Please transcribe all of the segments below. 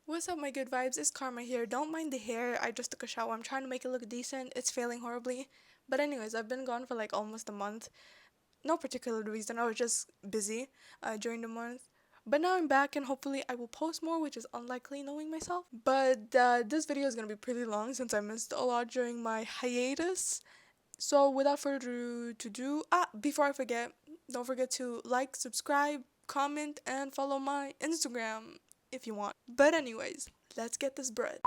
What's up, my good vibes? It's Karma here. Don't mind the hair. I just took a shower. I'm trying to make it look decent. It's failing horribly. But, anyways, I've been gone for like almost a month. No particular reason. I was just busy during the month. But now I'm back and hopefully I will post more, which is unlikely knowing myself. But this video is going to be pretty long since I missed a lot during my hiatus. So, without further ado, before I forget, don't forget to like, subscribe, comment, and follow my Instagram if you want. But anyways, let's get this bread.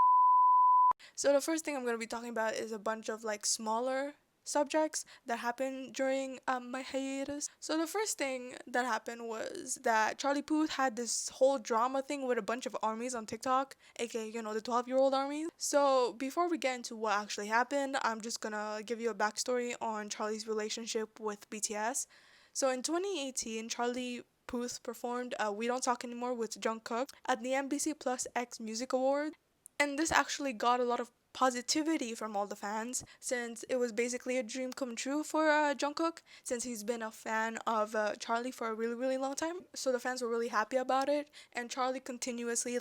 So the first thing I'm going to be talking about is a bunch of like smaller subjects that happened during my hiatus. So the first thing that happened was that Charlie Puth had this whole drama thing with a bunch of armies on TikTok, aka the 12-year-old armies. So before we get into what actually happened, I'm just gonna give you a backstory on Charlie's relationship with BTS. So in 2018, Charlie Puth performed We Don't Talk Anymore with Jungkook at the MBC Plus X Music Awards. And this actually got a lot of positivity from all the fans since it was basically a dream come true for Jungkook since he's been a fan of Charlie for a really long time. So the fans were really happy about it, and Charlie continuously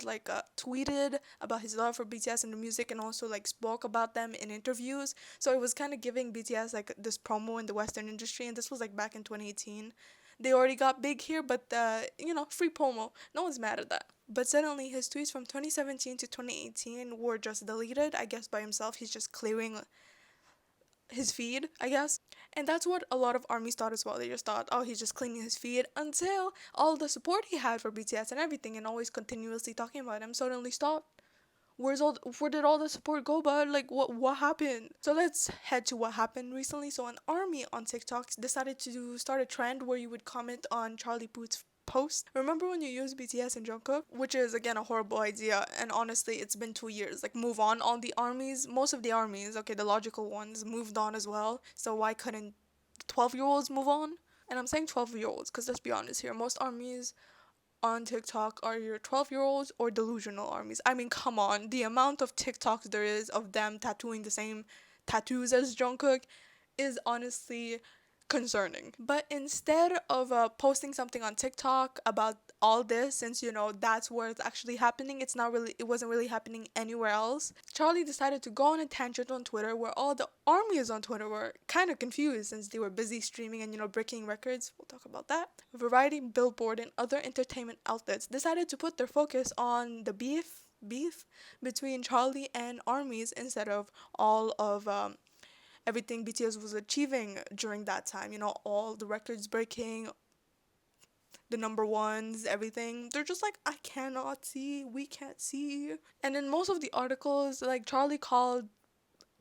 tweeted about his love for BTS and the music and also like spoke about them in interviews. So it was kind of giving BTS like this promo in the Western industry, and this was like back in 2018. They already got big here, but free promo. No one's mad at that. But suddenly, his tweets from 2017 to 2018 were just deleted. I guess by himself, he's just clearing his feed, I guess. And that's what a lot of armies thought as well. They just thought, oh, he's just cleaning his feed until all the support he had for BTS and everything and always continuously talking about him suddenly stopped. Where did all the support go, bud? Like what happened? So let's head to what happened recently. So an army on TikTok decided to start a trend where you would comment on Charlie Puth's post. Remember when you used BTS and Jungkook? Which is again a horrible idea, and honestly it's been 2 years. Like move on. All the armies, most of the armies, okay, the logical ones moved on as well. So why couldn't 12-year-olds move on? And I'm saying 12-year-olds because let's be honest here, most armies on TikTok are your 12-year-olds or delusional armies. I mean, come on, the amount of TikToks there is of them tattooing the same tattoos as Jungkook is honestly concerning. But instead of posting something on TikTok about all this, since that's where it's actually happening, it wasn't really happening anywhere else. Charlie decided to go on a tangent on Twitter where all the armies on Twitter were kind of confused since they were busy streaming and breaking records. We'll talk about that. Variety, Billboard, and other entertainment outlets decided to put their focus on the beef between Charlie and armies instead of all of everything BTS was achieving during that time. All the records breaking, the number ones, everything. They're just like, I cannot see, we can't see. And in most of the articles, like Charlie called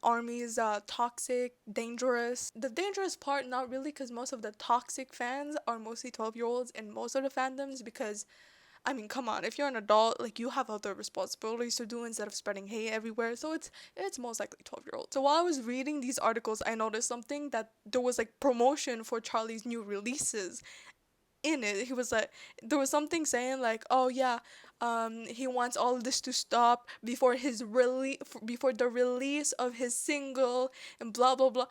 armies toxic, dangerous. The dangerous part, not really, because most of the toxic fans are mostly 12-year-olds in most of the fandoms because I mean, come on, if you're an adult, like you have other responsibilities to do instead of spreading hate everywhere. So it's most likely 12-year-old. So while I was reading these articles, I noticed something that there was like promotion for Charlie's new releases in it. He was like there was something saying like, "Oh yeah, he wants all of this to stop before the release of his single and blah blah blah."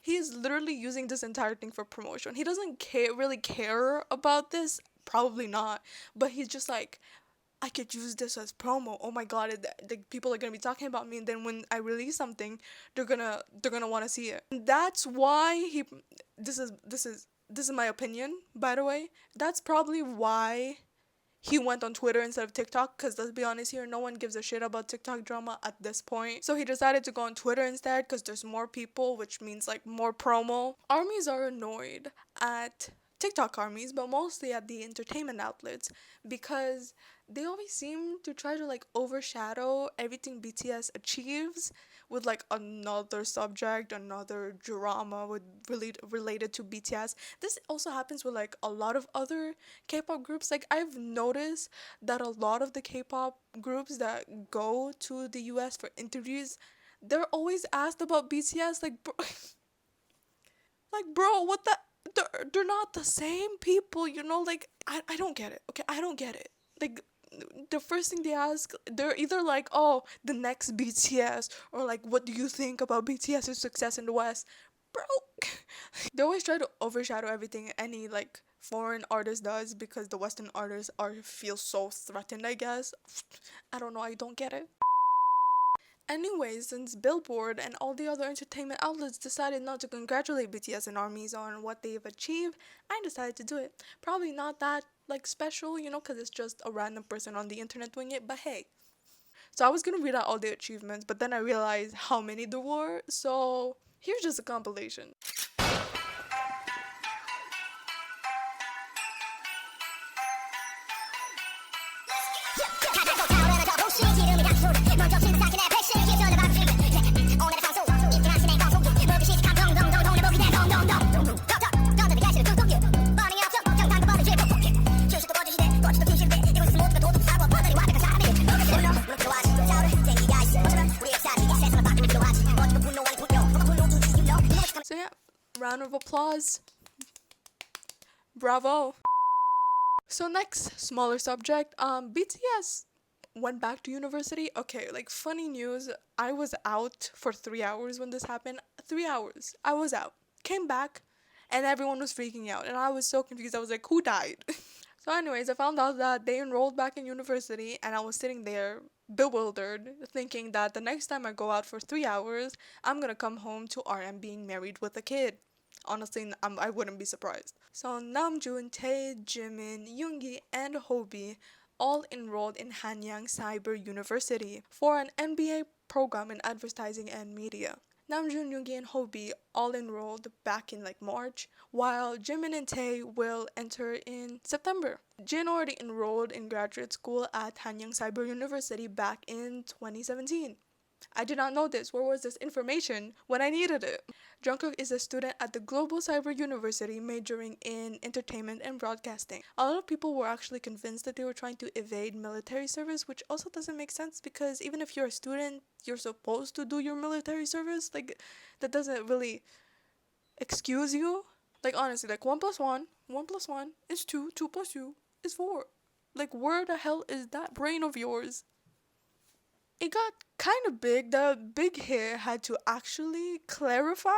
He is literally using this entire thing for promotion. He doesn't really care about this. Probably not. But he's just like, I could use this as promo. Oh my god, the people are gonna be talking about me, and then when I release something, they're gonna want to see it. And that's why he. This is my opinion, by the way. That's probably why he went on Twitter instead of TikTok, because let's be honest here, no one gives a shit about TikTok drama at this point. So he decided to go on Twitter instead because there's more people, which means like more promo. Armies are annoyed at TikTok armies, but mostly at the entertainment outlets because they always seem to try to like overshadow everything BTS achieves with like another subject, another drama with related to BTS. This also happens with like a lot of other K-pop groups. Like I've noticed that a lot of the K-pop groups that go to the US for interviews, they're always asked about BTS. Like, bro, like bro, what the? They're not the same people, Like I don't get it. Okay, I don't get it. Like the first thing they ask, they're either like, oh, the next BTS, or like, what do you think about BTS's success in the West? bro. They always try to overshadow everything any like foreign artist does because the Western artists are feel so threatened, I guess. I don't know, I don't get it. Anyways, since Billboard and all the other entertainment outlets decided not to congratulate BTS and ARMYs on what they've achieved, I decided to do it. Probably not that like special, because it's just a random person on the internet doing it, but hey. So I was gonna read out all the achievements, but then I realized how many there were, so here's just a compilation. So yeah, round of applause. Bravo. So next, smaller subject. BTS went back to university. Okay, like funny news. I was out for 3 hours when this happened. 3 hours. I was out. Came back, and everyone was freaking out, and I was so confused. I was like, who died? So, anyways, I found out that they enrolled back in university, and I was sitting there bewildered, thinking that the next time I go out for 3 hours, I'm gonna come home to RM being married with a kid. Honestly, I wouldn't be surprised. So Namjoon, Tae, Jimin, Yoongi, and Hobi all enrolled in Hanyang Cyber University for an MBA program in advertising and media. Namjoon, Yoongi, and Hobi all enrolled back in like March, while Jimin and Tae will enter in September. Jin already enrolled in graduate school at Hanyang Cyber University back in 2017. I did not know this. Where was this information when I needed it? Jungkook is a student at the Global Cyber University majoring in entertainment and broadcasting. A lot of people were actually convinced that they were trying to evade military service, which also doesn't make sense because even if you're a student, you're supposed to do your military service. Like, that doesn't really excuse you. Like, honestly, like 1 plus 1 is 2, 2 plus 2 is 4. Like, where the hell is that brain of yours? It got kind of big. The big hair had to actually clarify,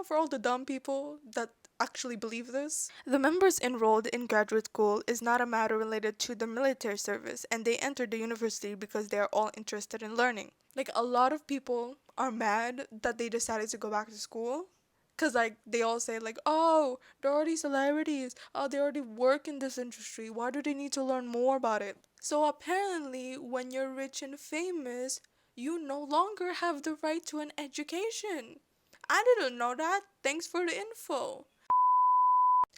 for all the dumb people that actually believe this. The members enrolled in graduate school is not a matter related to the military service, and they entered the university because they are all interested in learning. Like, a lot of people are mad that they decided to go back to school. Cause like they all say like, oh, they're already celebrities. Oh, they already work in this industry. Why do they need to learn more about it? So apparently, when you're rich and famous, you no longer have the right to an education. I didn't know that. Thanks for the info.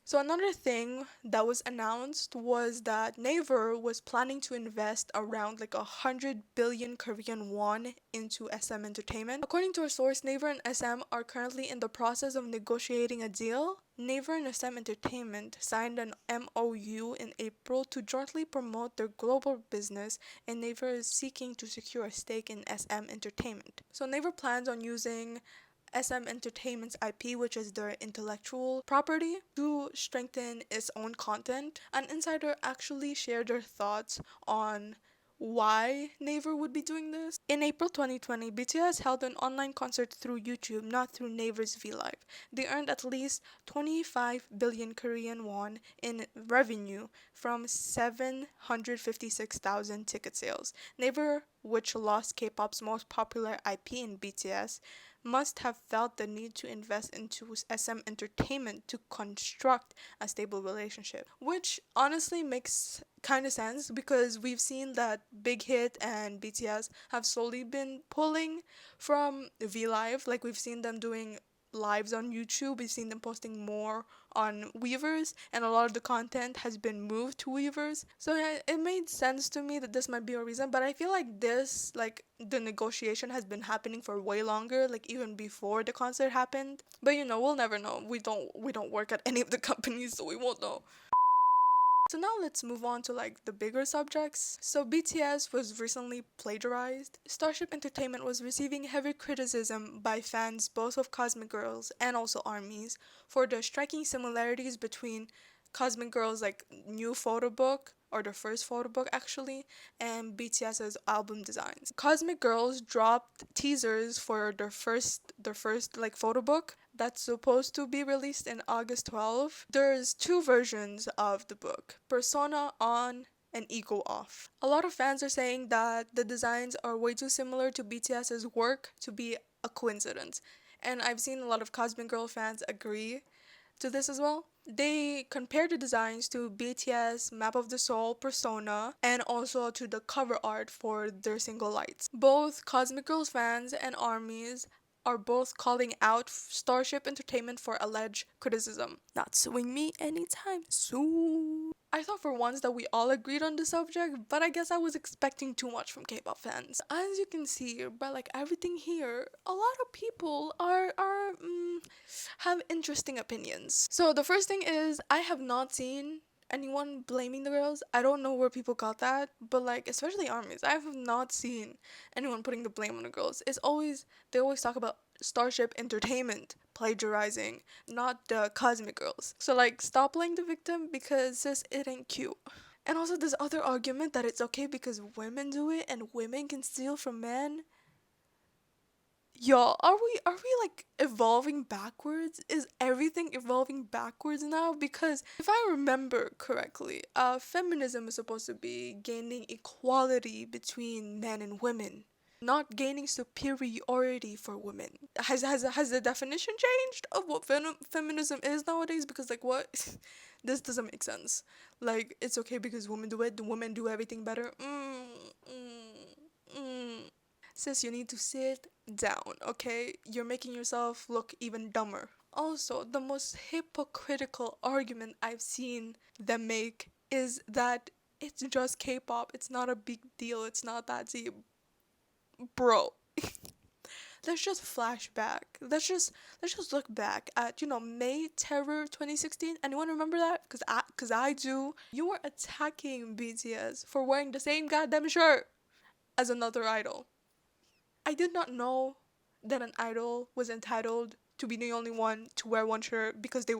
So another thing that was announced was that Naver was planning to invest around like 100 billion Korean won into SM Entertainment. According to a source, Naver and SM are currently in the process of negotiating a deal. Naver and SM Entertainment signed an MOU in April to jointly promote their global business, and Naver is seeking to secure a stake in SM Entertainment. So Naver plans on using SM Entertainment's IP, which is their intellectual property, to strengthen its own content. An insider actually shared their thoughts on why Naver would be doing this. In April 2020, BTS held an online concert through YouTube, not through Naver's V Live. They earned at least 25 billion Korean won in revenue from 756,000 ticket sales. Naver, which lost K-pop's most popular IP in BTS, must have felt the need to invest into SM Entertainment to construct a stable relationship, which honestly makes kind of sense because we've seen that Big Hit and BTS have slowly been pulling from V Live. Like, we've seen them doing lives on YouTube, we've seen them posting more on Weavers, and a lot of the content has been moved to Weavers. So yeah, it made sense to me that this might be a reason, but I feel like the negotiation has been happening for way longer, like even before the concert happened. But we'll never know. We don't work at any of the companies, so we won't know. So now let's move on to like the bigger subjects. So BTS was recently plagiarized. Starship Entertainment was receiving heavy criticism by fans both of Cosmic Girls and also ARMYs for the striking similarities between Cosmic Girls' like new photo book, or the first photo book actually, and BTS's album designs. Cosmic Girls dropped teasers for their first like photo book that's supposed to be released in August 12th, there's two versions of the book, Persona On and Ego Off. A lot of fans are saying that the designs are way too similar to BTS's work to be a coincidence. And I've seen a lot of Cosmic Girl fans agree to this as well. They compare the designs to BTS Map of the Soul Persona and also to the cover art for their single Lights. Both Cosmic Girls fans and ARMYs are both calling out Starship Entertainment for alleged criticism. Not suing me anytime soon. I thought for once that we all agreed on the subject, but I guess I was expecting too much from K-pop fans. As you can see by like everything here, a lot of people have interesting opinions. So the first thing is I have not seen anyone blaming the girls. I don't know where people got that, but like especially ARMYs, I have not seen anyone putting the blame on the girls. They always talk about Starship Entertainment plagiarizing, not the Cosmic Girls. So like stop playing the victim because sis, it ain't cute. And also this other argument that it's okay because women do it and women can steal from men. Y'all, are we like evolving backwards? Is everything evolving backwards now? Because if I remember correctly, feminism is supposed to be gaining equality between men and women, not gaining superiority for women. Has the definition changed of what feminism is nowadays? Because like what, this doesn't make sense. Like it's okay because women do it. The women do everything better. Sis, you need to sit down, okay? You're making yourself look even dumber. Also, the most hypocritical argument I've seen them make is that it's just K-pop. It's not a big deal. It's not that deep. Bro, let's just flash back. Let's just look back at, May Terror 2016. Anyone remember that? Cuz I do. You were attacking BTS for wearing the same goddamn shirt as another idol. I did not know that an idol was entitled to be the only one to wear one shirt because they.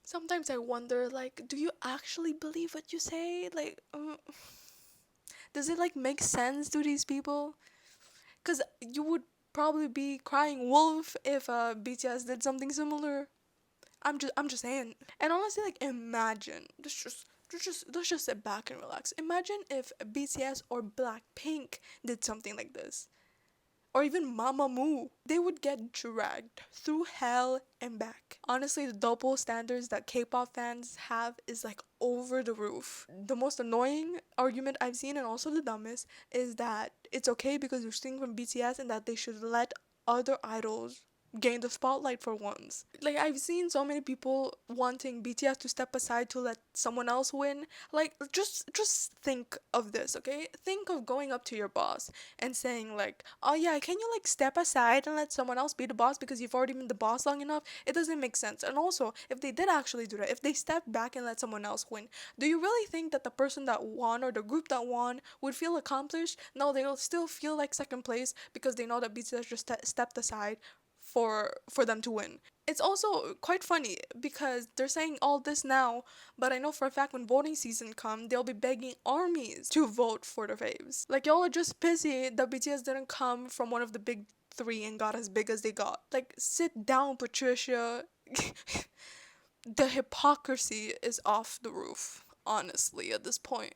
Sometimes I wonder, like, do you actually believe what you say? Like, does it like make sense to these people? Because you would probably be crying wolf if BTS did something similar. I'm just saying. And honestly, like, imagine. Let's just sit back and relax. Imagine if BTS or Blackpink did something like this, or even Mamamoo, they would get dragged through hell and back. Honestly, the double standards that K-pop fans have is like over the roof. The most annoying argument I've seen, and also the dumbest, is that it's okay because you're singing from BTS and that they should let other idols gain the spotlight for once. Like I've seen so many people wanting BTS to step aside to let someone else win. Like just think of this, okay? Think of going up to your boss and saying like, "Oh yeah, can you like step aside and let someone else be the boss because you've already been the boss long enough?" It doesn't make sense. And also, if they did actually do that, if they stepped back and let someone else win, do you really think that the person that won or the group that won would feel accomplished? No, they'll still feel like second place because they know that BTS just stepped aside for them to win. It's also quite funny because they're saying all this now, but I know for a fact when voting season comes, they'll be begging ARMYs to vote for their faves. Like y'all are just pissy that BTS didn't come from one of the big three and got as big as they got. Like sit down, Patricia. The hypocrisy is off the roof, honestly, at this point.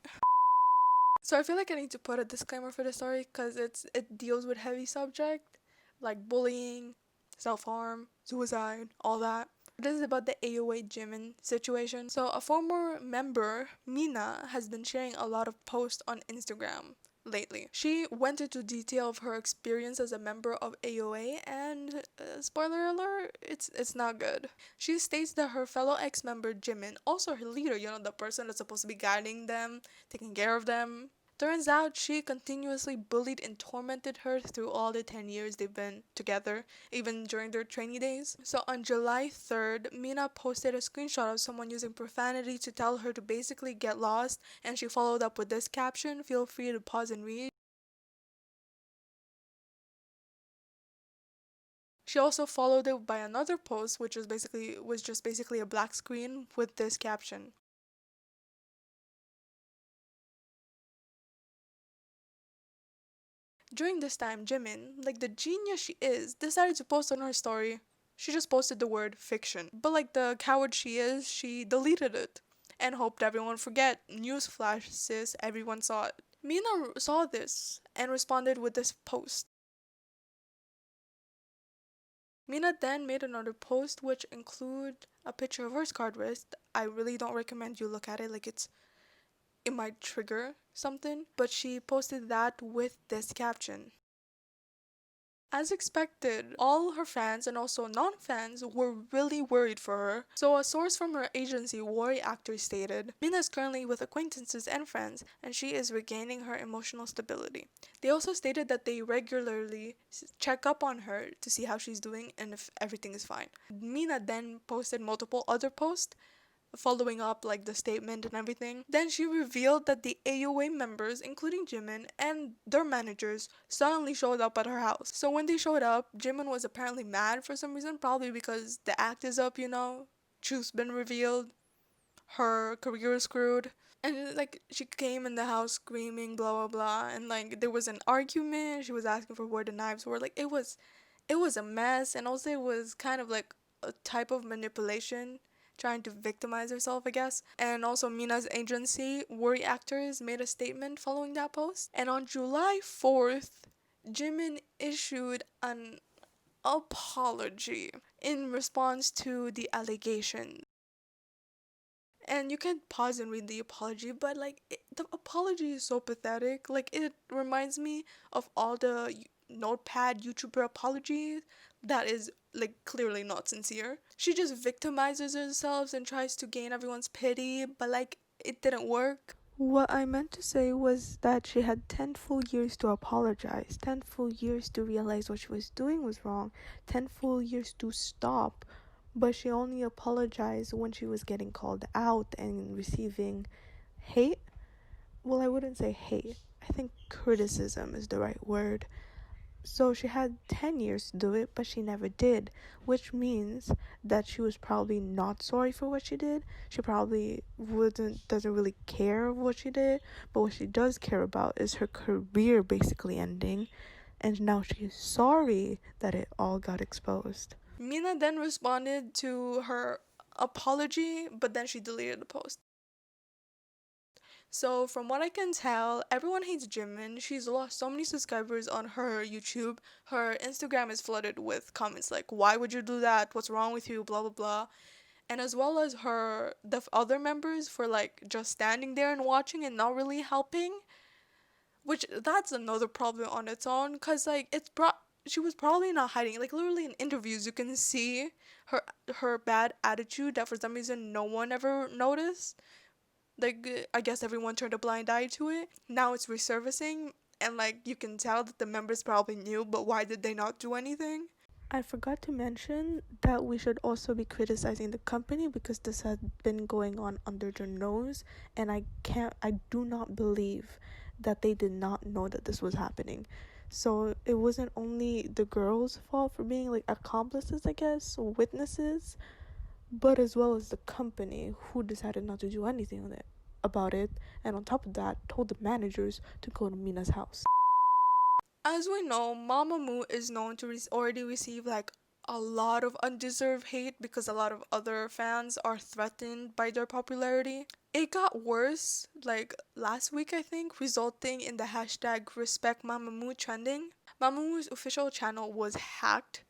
So I feel like I need to put a disclaimer for the story because it deals with heavy subject like bullying, self-harm, suicide, all that. This is about the AOA Jimin situation. So a former member, Mina, has been sharing a lot of posts on Instagram lately. She went into detail of her experience as a member of AOA and spoiler alert, it's not good. She states that her fellow ex-member Jimin, also her leader, the person that's supposed to be guiding them, taking care of them, turns out she continuously bullied and tormented her through all the 10 years they've been together, even during their trainee days. So on July 3rd, Mina posted a screenshot of someone using profanity to tell her to basically get lost, and she followed up with this caption, feel free to pause and read. She also followed it by another post which was just basically a black screen with this caption. During this time, Jimin, like the genius she is, decided to post on her story. She just posted the word fiction. But like the coward she is, she deleted it and hoped everyone would forget. Newsflash, sis, everyone saw it. Mina saw this and responded with this post. Mina then made another post which include a picture of her scarred wrist. I really don't recommend you look at it, like it might trigger something, but she posted that with this caption. As expected, all her fans and also non-fans were really worried for her. So a source from her agency, Worry Actors, stated, Mina is currently with acquaintances and friends, and she is regaining her emotional stability. They also stated that they regularly check up on her to see how she's doing and if everything is fine. Mina then posted multiple other posts following up like the statement and everything. Then she revealed that the AOA members, including Jimin and their managers, suddenly showed up at her house. So when they showed up, Jimin was apparently mad for some reason, probably because the act is up, truth's been revealed, her career is screwed. And like she came in the house screaming blah blah blah, and like there was an argument. She was asking for where the knives were. Like it was a mess, and also it was kind of like a type of manipulation, trying to victimize herself, I guess. And also Mina's agency, Worry Actors, made a statement following that post. And on July 4th, Jimin issued an apology in response to the allegation. And you can pause and read the apology, but like the apology is so pathetic. Like it reminds me of all the notepad YouTuber apologies that is like clearly not sincere. She just victimizes herself and tries to gain everyone's pity, but like it didn't work. What I meant to say was that she had 10 full years to apologize, 10 full years to realize what she was doing was wrong, 10 full years to stop, but she only apologized when she was getting called out and receiving hate. Well, I wouldn't say hate. I think criticism is the right word. So she had 10 years to do it, but she never did, which means that she was probably not sorry for what she did. She probably doesn't really care what she did, but what she does care about is her career basically ending, and now she is sorry that it all got exposed. Mina then responded to her apology, but then she deleted the post. So, from what I can tell, everyone hates Jimin. She's lost so many subscribers on her YouTube. Her Instagram is flooded with comments like, why would you do that? What's wrong with you? Blah, blah, blah. And as well as the other members for like just standing there and watching and not really helping. Which, that's another problem on its own. Because, like, she was probably not hiding. Like, literally in interviews, you can see her bad attitude that for some reason no one ever noticed. Like I guess everyone turned a blind eye to it. Now it's resurfacing, and like you can tell that the members probably knew, but why did they not do anything? I forgot to mention that we should also be criticizing the company because this had been going on under their nose, and I do not believe that they did not know that this was happening. So it wasn't only the girls' fault for being like accomplices, I guess, or witnesses, but as well as the company who decided not to do anything with it about it, and on top of that told the managers to go to Mina's house. As we know, Mamamoo is known to already receive like a lot of undeserved hate because a lot of other fans are threatened by their popularity. It got worse like last week, I think, resulting in the hashtag respect Mamamoo trending. Mamamoo's official channel was hacked.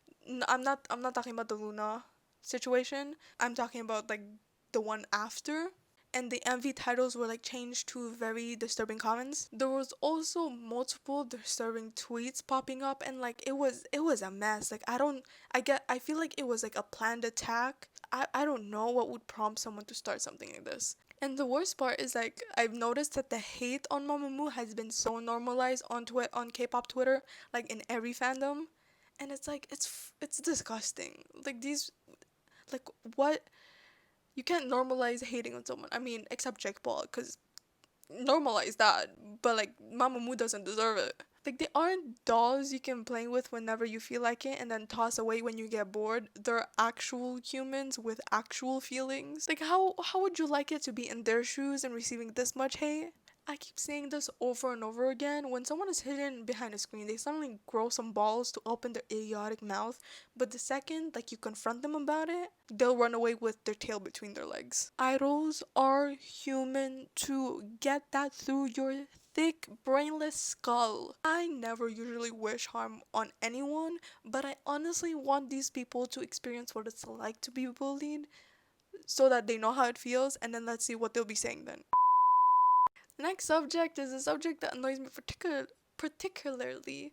I'm not talking about the Luna situation. I'm talking about like the one after. And the MV titles were like changed to very disturbing comments. There was also multiple disturbing tweets popping up, and like it was a mess. Like I feel like it was like a planned attack. I don't know what would prompt someone to start something like this. And the worst part is like I've noticed that the hate on Mamamoo has been so normalized on K-pop Twitter, like in every fandom, and it's like it's disgusting. Like these, like what, you can't normalize hating on someone. I mean, except Jake Paul, because normalize that. But like, Mamamoo doesn't deserve it. Like, they aren't dolls you can play with whenever you feel like it and then toss away when you get bored. They're actual humans with actual feelings. Like, how would you like it to be in their shoes and receiving this much hate? I keep saying this over and over again. When someone is hidden behind a screen, they suddenly grow some balls to open their idiotic mouth, but the second like you confront them about it, they'll run away with their tail between their legs. Idols are human to get that through your thick, brainless skull. I never usually wish harm on anyone, but I honestly want these people to experience what it's like to be bullied so that they know how it feels, and then let's see what they'll be saying then. Next subject is a subject that annoys me particularly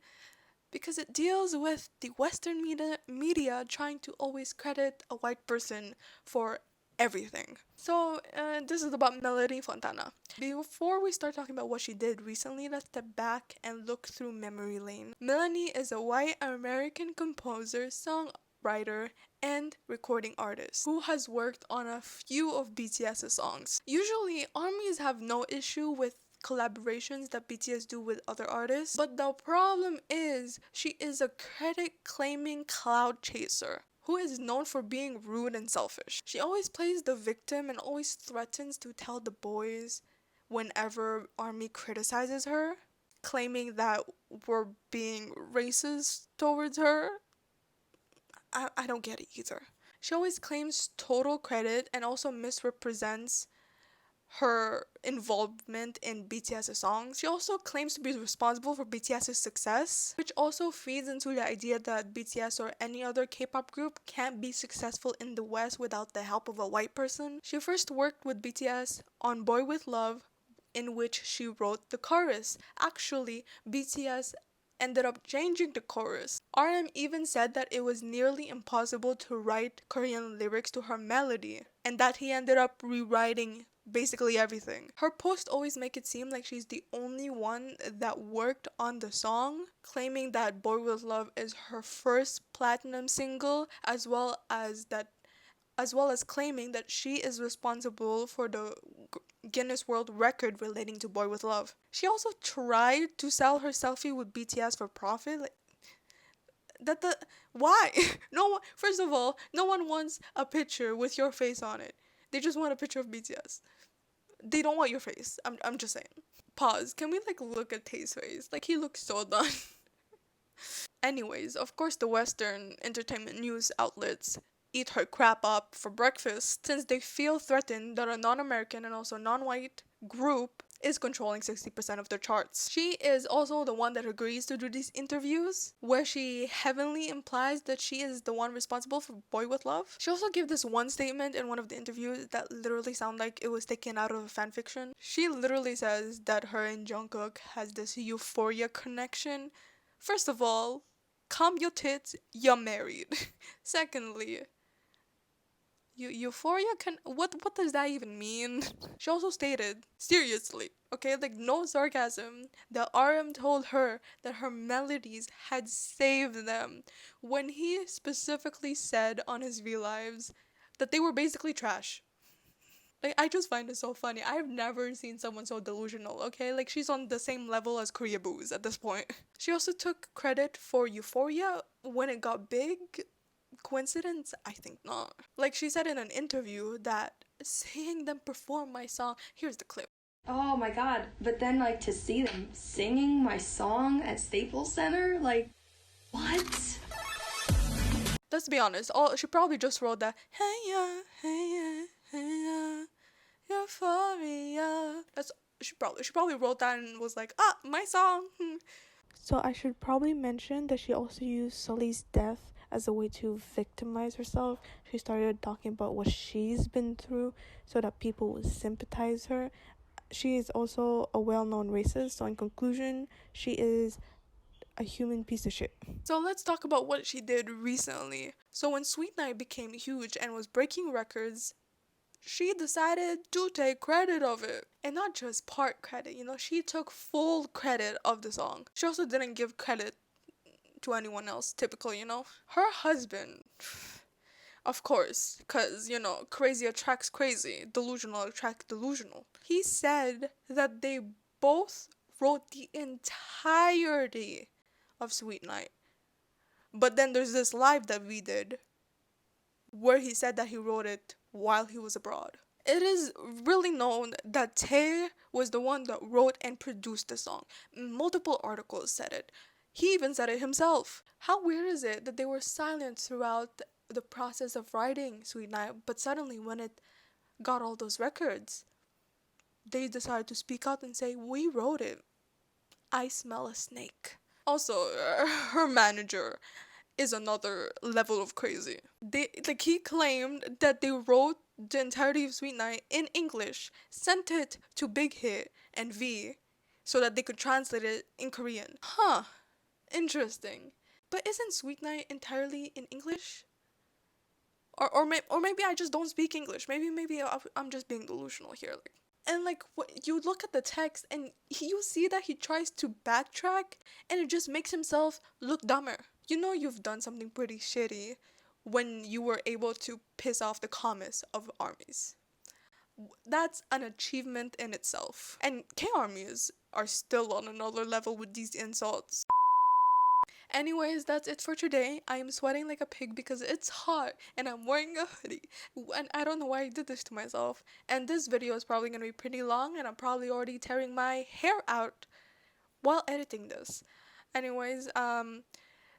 because it deals with the Western media trying to always credit a white person for everything. So, this is about Melanie Fontana. Before we start talking about what she did recently, let's step back and look through memory lane. Melanie is a white American composer, songwriter, and recording artist who has worked on a few of BTS's songs. Usually, armies have no issue with collaborations that BTS do with other artists, but the problem is she is a credit claiming cloud chaser who is known for being rude and selfish. She always plays the victim and always threatens to tell the boys whenever army criticizes her, claiming that we're being racist towards her. I don't get it either. She always claims total credit and also misrepresents her involvement in BTS's songs. She also claims to be responsible for BTS's success, which also feeds into the idea that BTS or any other K-pop group can't be successful in the West without the help of a white person. She first worked with BTS on Boy With Love, in which she wrote the chorus. Actually, BTS ended up changing the chorus. RM even said that it was nearly impossible to write Korean lyrics to her melody, and that he ended up rewriting basically everything. Her posts always make it seem like she's the only one that worked on the song, claiming that Boy With Love is her first platinum single, as well as claiming that she is responsible for the Guinness World Record relating to Boy With Love. She also tried to sell her selfie with BTS for profit. Like, why? No one, first of all, no one wants a picture with your face on it. They just want a picture of BTS. They don't want your face. I'm just saying. Pause. Can we look at Tae's face? He looks so done. Anyways, of course the Western entertainment news outlets eat her crap up for breakfast since they feel threatened that a non-American and also non-white group is controlling 60% of their charts. She is also the one that agrees to do these interviews where she heavily implies that she is the one responsible for Boy With Love. She also gave this one statement in one of the interviews that literally sounded like it was taken out of a fanfiction. She literally says that her and Jungkook has this euphoria connection. First of all, calm your tits, you're married. Secondly, euphoria can what does that even mean? She also stated, seriously, okay, no sarcasm, that RM told her that her melodies had saved them when he specifically said on his V Lives that they were basically trash. I just find it so funny. I've never seen someone so delusional, okay? She's on the same level as Korea Booze at this point. She also took credit for Euphoria when it got big. Coincidence? I think not. She said in an interview that seeing them perform my song, here's the clip. Oh my god, but then to see them singing my song at Staples Center, what? Let's be honest, she probably just wrote that hey yeah, hey yeah, hey yeah, euphoria. She probably wrote that and was like, my song. So I should probably mention that she also used Sully's death as a way to victimize herself. She started talking about what she's been through so that people would sympathize her. She is also a well-known racist, so in conclusion, she is a human piece of shit. So let's talk about what she did recently. So when Sweet Night became huge and was breaking records, she decided to take credit of it. And not just part credit, she took full credit of the song. She also didn't give credit to anyone else, typically, Her husband, of course, because, crazy attracts crazy, delusional attracts delusional. He said that they both wrote the entirety of Sweet Night. But then there's this live that we did where he said that he wrote it while he was abroad. It is really known that Tae was the one that wrote and produced the song. Multiple articles said it. He even said it himself. How weird is it that they were silent throughout the process of writing Sweet Night, but suddenly when it got all those records, they decided to speak out and say, "We wrote it. I smell a snake." Also, her manager is another level of crazy. He claimed that they wrote the entirety of Sweet Night in English, sent it to Big Hit and V so that they could translate it in Korean. Huh, interesting. But isn't Sweet Night entirely in English? Or maybe I just don't speak English. Maybe I'm just being delusional here. And what you look at the text and you see that he tries to backtrack and it just makes himself look dumber. You know you've done something pretty shitty when you were able to piss off the commies of armies. That's an achievement in itself. And K armies are still on another level with these insults. Anyways, that's it for today. I am sweating like a pig because it's hot and I'm wearing a hoodie. And I don't know why I did this to myself. And this video is probably going to be pretty long and I'm probably already tearing my hair out while editing this. Anyways,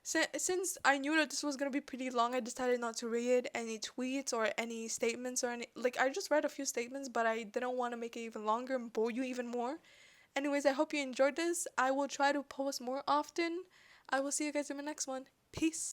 since I knew that this was going to be pretty long, I decided not to read any tweets or any statements or any, I just read a few statements, but I didn't want to make it even longer and bore you even more. Anyways, I hope you enjoyed this. I will try to post more often. I will see you guys in my next one. Peace.